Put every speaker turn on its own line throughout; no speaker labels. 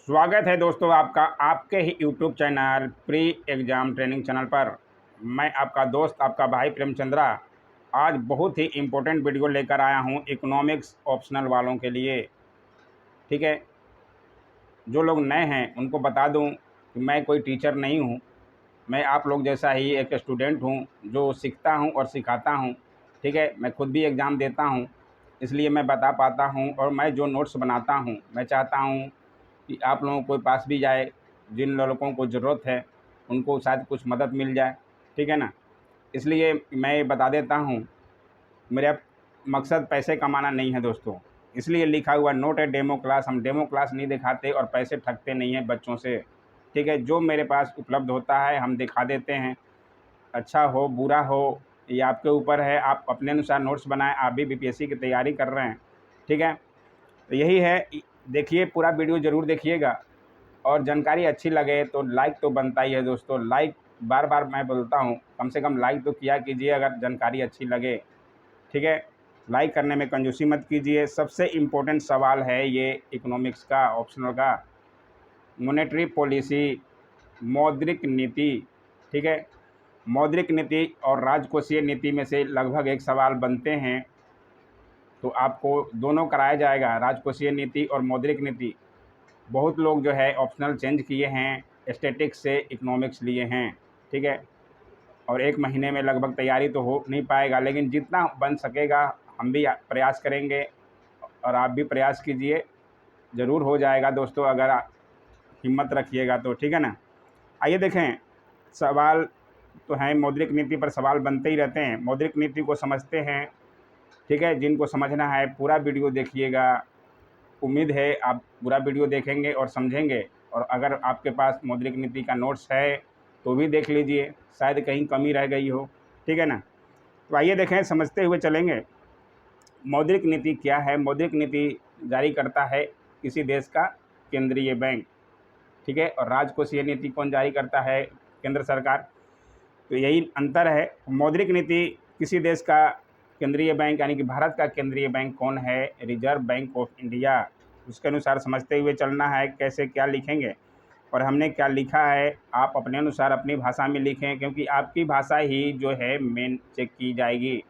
स्वागत है दोस्तों आपका आपके ही YouTube channel pre exam training channel पर। मैं आपका दोस्त आपका भाई प्रेमचंद्रा आज बहुत ही इम्पोर्टेंट वीडियो लेकर आया हूं इकोनॉमिक्स ऑप्शनल वालों के लिए। ठीक है, जो लोग नए हैं उनको बता दूं कि मैं कोई टीचर नहीं हूं, मैं आप लोग जैसा ही एक स्टूडेंट हूं जो सीखता हूं और सिखाता हूं। ठीक है, मैं खुद भी एग्ज़ाम देता हूं, इसलिए मैं बता पाता हूं। और मैं जो नोट्स बनाता हूं मैं चाहता हूं कि आप लोगों को पास भी जाए, जिन लड़कों को ज़रूरत है उनको शायद कुछ मदद मिल जाए। ठीक है ना, इसलिए मैं ये बता देता हूँ, मेरा मकसद पैसे कमाना नहीं है दोस्तों। इसलिए लिखा हुआ नोट है डेमो क्लास। हम डेमो क्लास नहीं दिखाते और पैसे ठगते नहीं हैं बच्चों से। ठीक है, जो मेरे पास उपलब्ध होता है हम दिखा देते हैं। अच्छा हो बुरा हो ये आपके ऊपर है, आप अपने अनुसार नोट्स बनाएं। आप भी बीपीएससी की तैयारी कर रहे हैं, ठीक है, तो यही है। देखिए, पूरा वीडियो ज़रूर देखिएगा और जानकारी अच्छी लगे तो लाइक तो बनता ही है दोस्तों। लाइक बार बार मैं बोलता हूँ, कम से कम लाइक तो किया कीजिए अगर जानकारी अच्छी लगे। ठीक है, लाइक करने में कंजूसी मत कीजिए। सबसे इम्पोर्टेंट सवाल है ये इकोनॉमिक्स का ऑप्शनल का, मॉनेटरी पॉलिसी, मौद्रिक नीति। ठीक है, मौद्रिक नीति और राजकोषीय नीति में से लगभग एक सवाल बनते हैं, तो आपको दोनों कराया जाएगा, राजकोषीय नीति और मौद्रिक नीति। बहुत लोग जो है ऑप्शनल चेंज किए हैं, स्टैटिक्स से इकोनॉमिक्स लिए हैं। ठीक है, और 1 महीने में लगभग तैयारी तो हो नहीं पाएगा, लेकिन जितना बन सकेगा हम भी प्रयास करेंगे और आप भी प्रयास कीजिए, ज़रूर हो जाएगा दोस्तों अगर आप हिम्मत रखिएगा तो। ठीक है ना, आइए देखें। सवाल तो हैं, मौद्रिक नीति पर सवाल बनते ही रहते हैं। मौद्रिक नीति को समझते हैं। ठीक है, जिनको समझना है पूरा वीडियो देखिएगा। उम्मीद है आप पूरा वीडियो देखेंगे और समझेंगे। और अगर आपके पास मौद्रिक नीति का नोट्स है तो भी देख लीजिए, शायद कहीं कमी रह गई हो। ठीक है ना, तो आइए देखें, समझते हुए चलेंगे। मौद्रिक नीति क्या है? मौद्रिक नीति जारी करता है किसी देश का केंद्रीय बैंक। ठीक है, और राजकोषीय नीति कौन जारी करता है? केंद्र सरकार। तो यही अंतर है। मौद्रिक नीति किसी देश का केंद्रीय बैंक यानी कि भारत का केंद्रीय बैंक कौन है? Reserve bank of India. उसके अनुसार समझते हुए चलना है, कैसे क्या लिखेंगे और हमने क्या लिखा है आप अपने अनुसार अपनी भाषा में लिखें, क्योंकि आपकी भाषा ही जो है मेन चेक की जाएगी।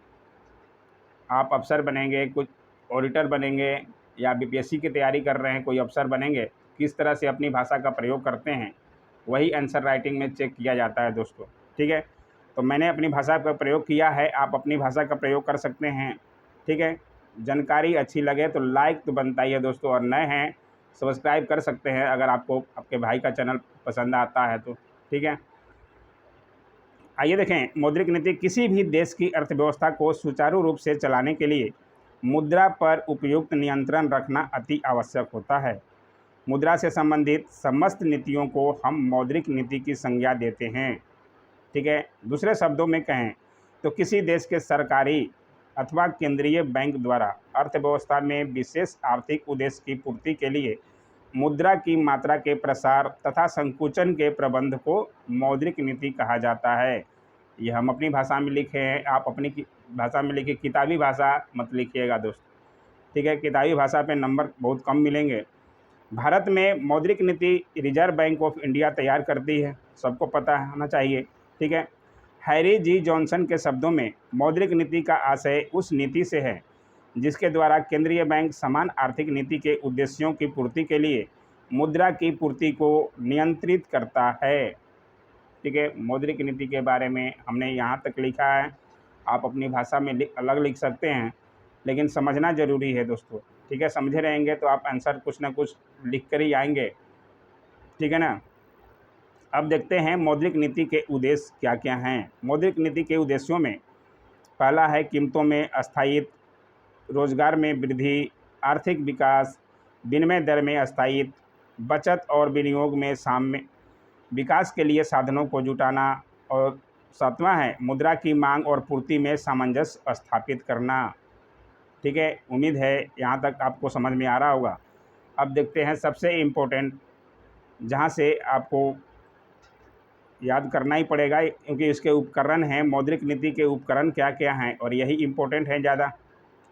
आप अफसर बनेंगे, कुछ ऑडिटर बनेंगे या बीपीएससी की तैयारी कर रहे हैं, कोई अफसर बनेंगे, किस तरह से अपनी भाषा का प्रयोग करते हैं वही आंसर राइटिंग में चेक किया जाता है दोस्तों। ठीक है, तो मैंने अपनी भाषा का प्रयोग किया है, आप अपनी भाषा का प्रयोग कर सकते हैं। ठीक है, जानकारी अच्छी लगे तो लाइक तो बनता ही है दोस्तों, और नए हैं सब्सक्राइब कर सकते हैं अगर आपको आपके भाई का चैनल पसंद आता है तो। ठीक है, आइए देखें। मौद्रिक नीति किसी भी देश की अर्थव्यवस्था को सुचारू रूप से चलाने के लिए मुद्रा पर उपयुक्त नियंत्रण रखना अति आवश्यक होता है। मुद्रा से संबंधित समस्त नीतियों को हम मौद्रिक नीति की संज्ञा देते हैं। ठीक है, दूसरे शब्दों में कहें तो किसी देश के सरकारी अथवा केंद्रीय बैंक द्वारा अर्थव्यवस्था में विशेष आर्थिक उद्देश्य की पूर्ति के लिए मुद्रा की मात्रा के प्रसार तथा संकुचन के प्रबंध को मौद्रिक नीति कहा जाता है। ये हम अपनी भाषा में लिखे हैं, आप अपनी भाषा में लिखिए, किताबी भाषा मत लिखिएगा दोस्त। ठीक है, किताबी भाषा पे नंबर बहुत कम मिलेंगे। भारत में मौद्रिक नीति रिजर्व बैंक ऑफ इंडिया तैयार करती है, सबको पता होना चाहिए। ठीक है, हैरी जी जॉनसन के शब्दों में मौद्रिक नीति का आशय उस नीति से है जिसके द्वारा केंद्रीय बैंक समान आर्थिक नीति के उद्देश्यों की पूर्ति के लिए मुद्रा की पूर्ति को नियंत्रित करता है। ठीक है, मौद्रिक नीति के बारे में हमने यहाँ तक लिखा है, आप अपनी भाषा में अलग लिख सकते हैं, लेकिन समझना ज़रूरी है दोस्तों। ठीक है, समझे रहेंगे तो आप आंसर कुछ ना कुछ लिख कर ही आएंगे। ठीक है ना, अब देखते हैं मौद्रिक नीति के उद्देश्य क्या क्या हैं। मौद्रिक नीति के उद्देश्यों में पहला है कीमतों में स्थायित्व, रोजगार में वृद्धि, आर्थिक विकास, विनिमय दर में स्थायित्व, बचत और विनियोग में साम्य, विकास के लिए साधनों को जुटाना, और सातवां है मुद्रा की मांग और पूर्ति में सामंजस्य स्थापित करना। ठीक है, उम्मीद है यहाँ तक आपको समझ में आ रहा होगा। अब देखते हैं सबसे इम्पोर्टेंट, जहाँ से आपको याद करना ही पड़ेगा क्योंकि इसके उपकरण हैं। मौद्रिक नीति के उपकरण क्या क्या हैं और यही इम्पोर्टेंट है ज़्यादा।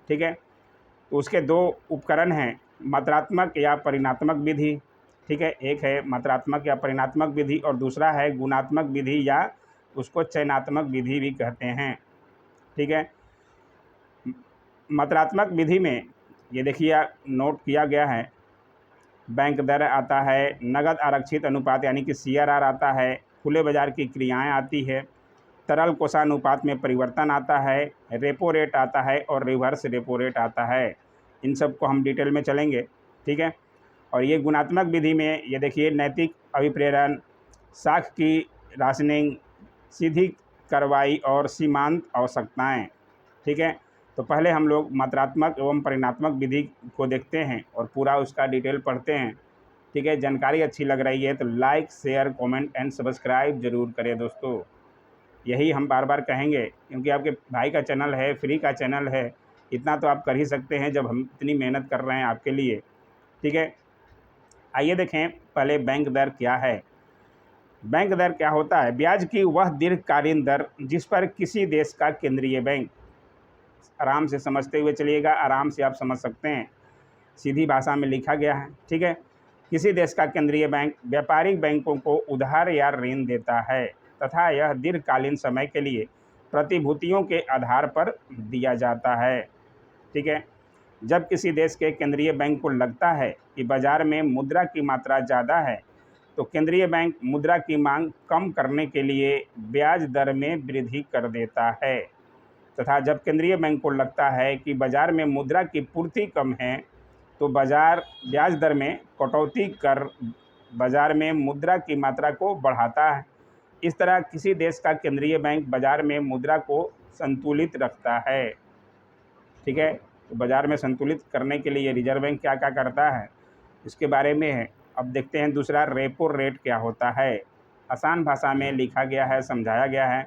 ठीक है, तो उसके दो उपकरण हैं, मात्रात्मक या परिमाणात्मक विधि ठीक है, एक है मात्रात्मक या परिमाणात्मक विधि और दूसरा है गुणात्मक विधि या उसको चयनात्मक विधि भी कहते हैं। ठीक है, मात्रात्मक विधि में ये देखिए नोट किया गया है, बैंक दर आता है, नगद आरक्षित अनुपात यानी कि CRR आता है, खुले बाजार की क्रियाएं आती है, तरल कोषानुपात में परिवर्तन आता है, रेपो रेट आता है और रिवर्स रेपो रेट आता है। इन सब को हम डिटेल में चलेंगे। ठीक है, और ये गुणात्मक विधि में ये देखिए नैतिक अभिप्रेरण, साख की राशनिंग, सीधी कार्रवाई और सीमांत आवश्यकताएं। ठीक है, तो पहले हम लोग मात्रात्मक एवं परिमाणात्मक विधि को देखते हैं और पूरा उसका डिटेल पढ़ते हैं। ठीक है, जानकारी अच्छी लग रही है तो like, share, comment and subscribe जरूर करें दोस्तों। यही हम बार बार कहेंगे क्योंकि आपके भाई का चैनल है, फ्री का चैनल है, इतना तो आप कर ही सकते हैं जब हम इतनी मेहनत कर रहे हैं आपके लिए। ठीक है, आइए देखें पहले बैंक दर क्या है। बैंक दर क्या होता है? ब्याज की वह दीर्घकालीन दर जिस पर किसी देश का केंद्रीय बैंक, आराम से समझते हुए चलिएगा, आराम से आप समझ सकते हैं, सीधी भाषा में लिखा गया है। ठीक है, किसी देश का केंद्रीय बैंक व्यापारिक बैंकों को उधार या ऋण देता है तथा यह दीर्घकालीन समय के लिए प्रतिभूतियों के आधार पर दिया जाता है। ठीक है, जब किसी देश के केंद्रीय बैंक को लगता है कि बाजार में मुद्रा की मात्रा ज़्यादा है तो केंद्रीय बैंक मुद्रा की मांग कम करने के लिए ब्याज दर में वृद्धि कर देता है तथा जब केंद्रीय बैंक को लगता है कि बाजार में मुद्रा की पूर्ति कम है तो बाजार ब्याज दर में कटौती कर बाजार में मुद्रा की मात्रा को बढ़ाता है। इस तरह किसी देश का केंद्रीय बैंक बाजार में मुद्रा को संतुलित रखता है। ठीक है, तो बाजार में संतुलित करने के लिए रिजर्व बैंक क्या क्या करता है इसके बारे में है। अब देखते हैं दूसरा, रेपो रेट क्या होता है। आसान भाषा में लिखा गया है, समझाया गया है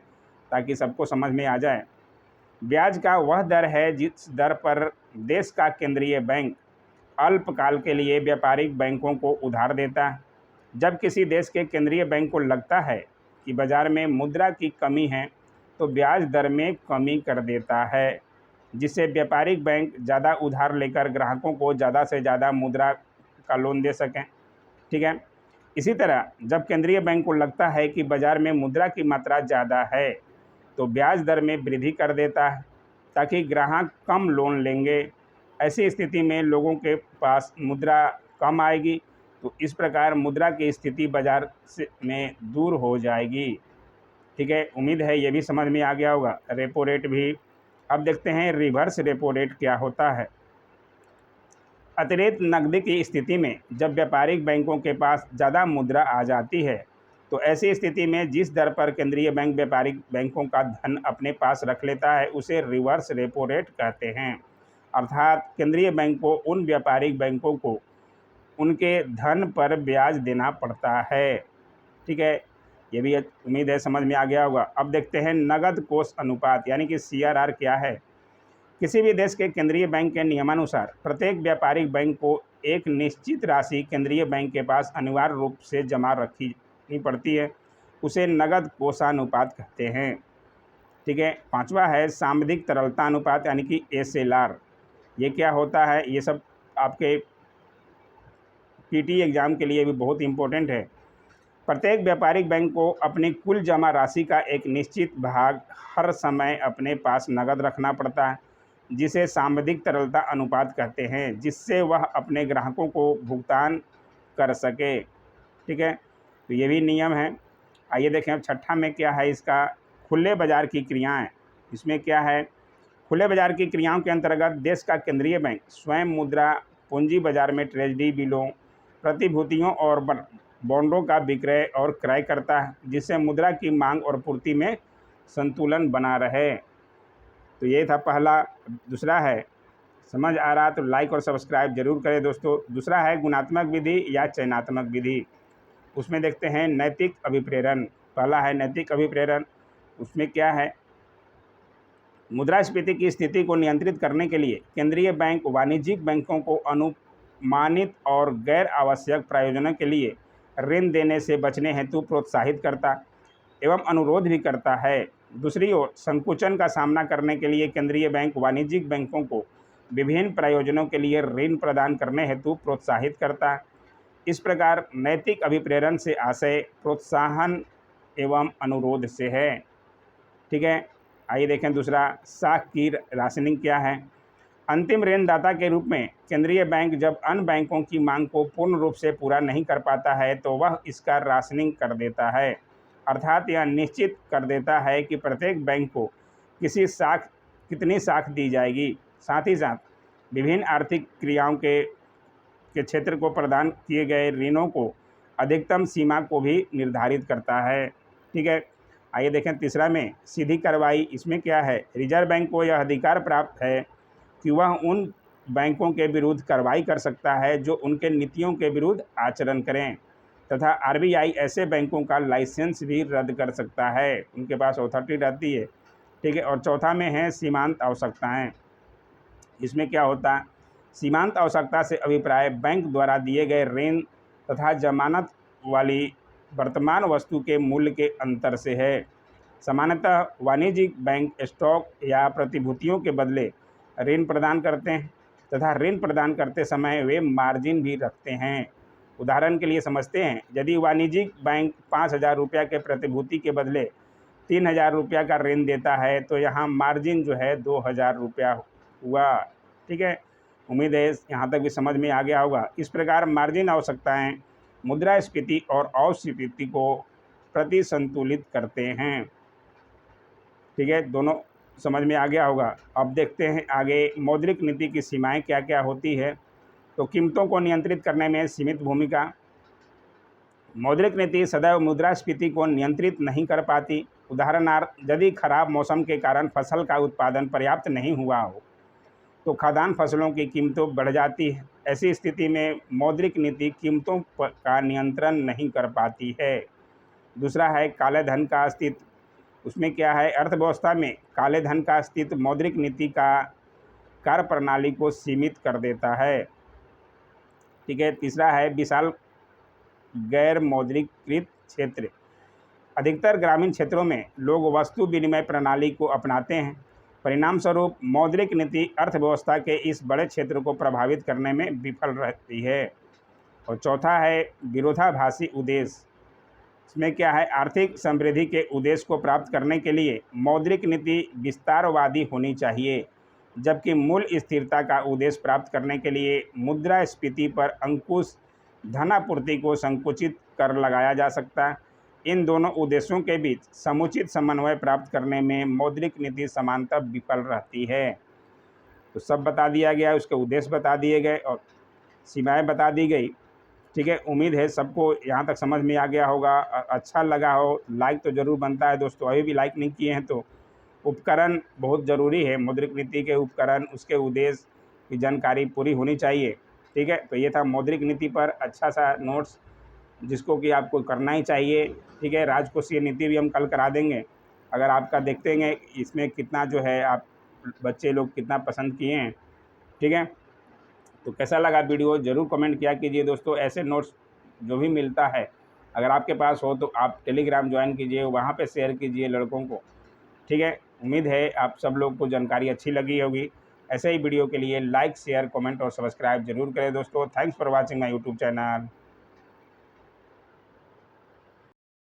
ताकि सबको समझ में आ जाए। ब्याज का वह दर है जिस दर पर देश का केंद्रीय बैंक अल्पकाल के लिए व्यापारिक बैंकों को उधार देता है। जब किसी देश के केंद्रीय बैंक को लगता है कि बाजार में मुद्रा की कमी है तो ब्याज दर में कमी कर देता है जिससे व्यापारिक बैंक ज़्यादा उधार लेकर ग्राहकों को ज़्यादा से ज़्यादा मुद्रा का लोन दे सकें। ठीक है, इसी तरह जब केंद्रीय बैंक को लगता है कि बाजार में मुद्रा की मात्रा ज़्यादा है तो ब्याज दर में वृद्धि कर देता है ताकि ग्राहक कम लोन लेंगे। ऐसी स्थिति में लोगों के पास मुद्रा कम आएगी तो इस प्रकार मुद्रा की स्थिति बाजार से में दूर हो जाएगी। ठीक है, उम्मीद है ये भी समझ में आ गया होगा, रेपो रेट भी। अब देखते हैं रिवर्स रेपो रेट क्या होता है। अतिरिक्त नकदी की स्थिति में जब व्यापारिक बैंकों के पास ज़्यादा मुद्रा आ जाती है तो ऐसी स्थिति में जिस दर पर केंद्रीय बैंक व्यापारिक बैंकों का धन अपने पास रख लेता है उसे रिवर्स रेपो रेट कहते हैं। अर्थात केंद्रीय बैंक को उन व्यापारिक बैंकों को उनके धन पर ब्याज देना पड़ता है। ठीक है, ये भी उम्मीद है समझ में आ गया होगा। अब देखते हैं नगद कोष अनुपात यानी कि CRR क्या है। किसी भी देश के केंद्रीय बैंक के नियमानुसार प्रत्येक व्यापारिक बैंक को एक निश्चित राशि केंद्रीय बैंक के पास अनिवार्य रूप से जमा रखनी पड़ती है, उसे नगद कोषानुपात कहते हैं। ठीक है, पांचवा है सामयिक तरलता अनुपात यानी कि SLR। ये क्या होता है? ये सब आपके PT एग्ज़ाम के लिए भी बहुत इम्पोर्टेंट है। प्रत्येक व्यापारिक बैंक को अपनी कुल जमा राशि का एक निश्चित भाग हर समय अपने पास नगद रखना पड़ता है जिसे सामयिक तरलता अनुपात कहते हैं, जिससे वह अपने ग्राहकों को भुगतान कर सके। ठीक है, तो ये भी नियम है। आइए देखें अब छठा में क्या है इसका, खुले बाजार की क्रियाएं। इसमें क्या है? खुले बाजार की क्रियाओं के अंतर्गत देश का केंद्रीय बैंक स्वयं मुद्रा, पूंजी बाजार में ट्रेजरी बिलों, प्रतिभूतियों और बॉन्डों का विक्रय और क्रय करता है जिससे मुद्रा की मांग और पूर्ति में संतुलन बना रहे। तो ये था पहला। दूसरा है, समझ आ रहा तो लाइक और सब्सक्राइब जरूर करें दोस्तों। दूसरा है गुणात्मक विधि या चयनात्मक विधि। उसमें देखते हैं नैतिक अभिप्रेरण। पहला है नैतिक अभिप्रेरण। उसमें क्या है? मुद्रास्फीति की स्थिति को नियंत्रित करने के लिए केंद्रीय बैंक वाणिज्यिक बैंकों को अनुमानित और गैर आवश्यक प्रयोजनों के लिए ऋण देने से बचने हेतु प्रोत्साहित करता एवं अनुरोध भी करता है। दूसरी ओर संकुचन का सामना करने के लिए केंद्रीय बैंक वाणिज्यिक बैंकों को विभिन्न प्रयोजनों के लिए ऋण प्रदान करने हेतु प्रोत्साहित करता है। इस प्रकार नैतिक अभिप्रेरण से आशय प्रोत्साहन एवं अनुरोध से है। ठीक है, आइए देखें दूसरा, साख की राशनिंग क्या है। अंतिम ऋणदाता के रूप में केंद्रीय बैंक जब अन्य बैंकों की मांग को पूर्ण रूप से पूरा नहीं कर पाता है तो वह इसका राशनिंग कर देता है, अर्थात यह निश्चित कर देता है कि प्रत्येक बैंक को कितनी साख दी जाएगी। साथ ही साथ विभिन्न आर्थिक क्रियाओं के क्षेत्र को प्रदान किए गए ऋणों को अधिकतम सीमा को भी निर्धारित करता है। ठीक है, आइए देखें तीसरा में सीधी कार्रवाई। इसमें क्या है, रिजर्व बैंक को यह अधिकार प्राप्त है कि वह उन बैंकों के विरुद्ध कार्रवाई कर सकता है जो उनके नीतियों के विरुद्ध आचरण करें, तथा आरबीआई ऐसे बैंकों का लाइसेंस भी रद्द कर सकता है, उनके पास अथॉरिटी रहती है। ठीक है, और चौथा में है सीमांत आवश्यकताएं। इसमें क्या होता है, सीमांत आवश्यकता से अभिप्राय बैंक द्वारा दिए गए ऋण तथा जमानत वाली वर्तमान वस्तु के मूल्य के अंतर से है। सामान्यतः वाणिज्यिक बैंक स्टॉक या प्रतिभूतियों के बदले ऋण प्रदान करते हैं तथा ऋण प्रदान करते समय वे मार्जिन भी रखते हैं। उदाहरण के लिए समझते हैं, यदि वाणिज्यिक बैंक 5,000 रुपया के प्रतिभूति के बदले 3,000 रुपया का ऋण देता है तो यहाँ मार्जिन जो है 2,000 रुपया हुआ। ठीक है, उम्मीद है यहाँ तक भी समझ में आ गया होगा। इस प्रकार मार्जिन आवश्यकताएं मुद्रास्फीति और अस्फीति को प्रतिसंतुलित करते हैं। ठीक है, दोनों समझ में आ गया होगा। अब देखते हैं आगे मौद्रिक नीति की सीमाएं क्या क्या होती है। तो कीमतों को नियंत्रित करने में सीमित भूमिका। मौद्रिक नीति सदैव मुद्रास्फीति को नियंत्रित नहीं कर पाती। उदाहरणार्थ, यदि खराब मौसम के कारण फसल का उत्पादन पर्याप्त नहीं हुआ हो तो खाद्यान्न फसलों की कीमतों बढ़ जाती है। ऐसी स्थिति में मौद्रिक नीति कीमतों का नियंत्रण नहीं कर पाती है। दूसरा है काले धन का अस्तित्व। उसमें क्या है, अर्थव्यवस्था में काले धन का अस्तित्व मौद्रिक नीति का कार्य प्रणाली को सीमित कर देता है। ठीक है, तीसरा है विशाल गैर मौद्रिकृत क्षेत्र। अधिकतर ग्रामीण क्षेत्रों में लोग वस्तु विनिमय प्रणाली को अपनाते हैं। परिणाम स्वरूप मौद्रिक नीति अर्थव्यवस्था के इस बड़े क्षेत्र को प्रभावित करने में विफल रहती है। और चौथा है विरोधाभासी उद्देश्य। इसमें क्या है, आर्थिक समृद्धि के उद्देश्य को प्राप्त करने के लिए मौद्रिक नीति विस्तारवादी होनी चाहिए, जबकि मूल स्थिरता का उद्देश्य प्राप्त करने के लिए मुद्रास्फीति पर अंकुश, धनापूर्ति को संकुचित कर लगाया जा सकता है। इन दोनों उद्देश्यों के बीच समुचित समन्वय प्राप्त करने में मौद्रिक नीति सामान्यतः विफल रहती है। तो सब बता दिया गया, उसके उद्देश्य बता दिए गए और सीमाएं बता दी गई। ठीक है, उम्मीद है सबको यहाँ तक समझ में आ गया होगा। अच्छा लगा हो, लाइक तो ज़रूर बनता है दोस्तों, अभी भी लाइक नहीं किए हैं तो। उपकरण बहुत ज़रूरी है, मौद्रिक नीति के उपकरण, उसके उद्देश्य की जानकारी पूरी होनी चाहिए। ठीक है, तो ये था मौद्रिक नीति पर अच्छा सा नोट्स, जिसको कि आपको करना ही चाहिए। ठीक है, राजकोषीय नीति भी हम कल करा देंगे। अगर आपका देखते हैं इसमें कितना जो है आप बच्चे लोग कितना पसंद किए हैं। ठीक है, तो कैसा लगा वीडियो ज़रूर कमेंट किया कीजिए दोस्तों। ऐसे नोट्स जो भी मिलता है अगर आपके पास हो तो आप टेलीग्राम ज्वाइन कीजिए, वहाँ पे शेयर कीजिए लड़कों को। ठीक है, उम्मीद है आप सब लोग को जानकारी अच्छी लगी होगी। ऐसे ही वीडियो के लिए लाइक, शेयर, कमेंट और सब्सक्राइब जरूर करें दोस्तों। Thanks for watching my YouTube channel.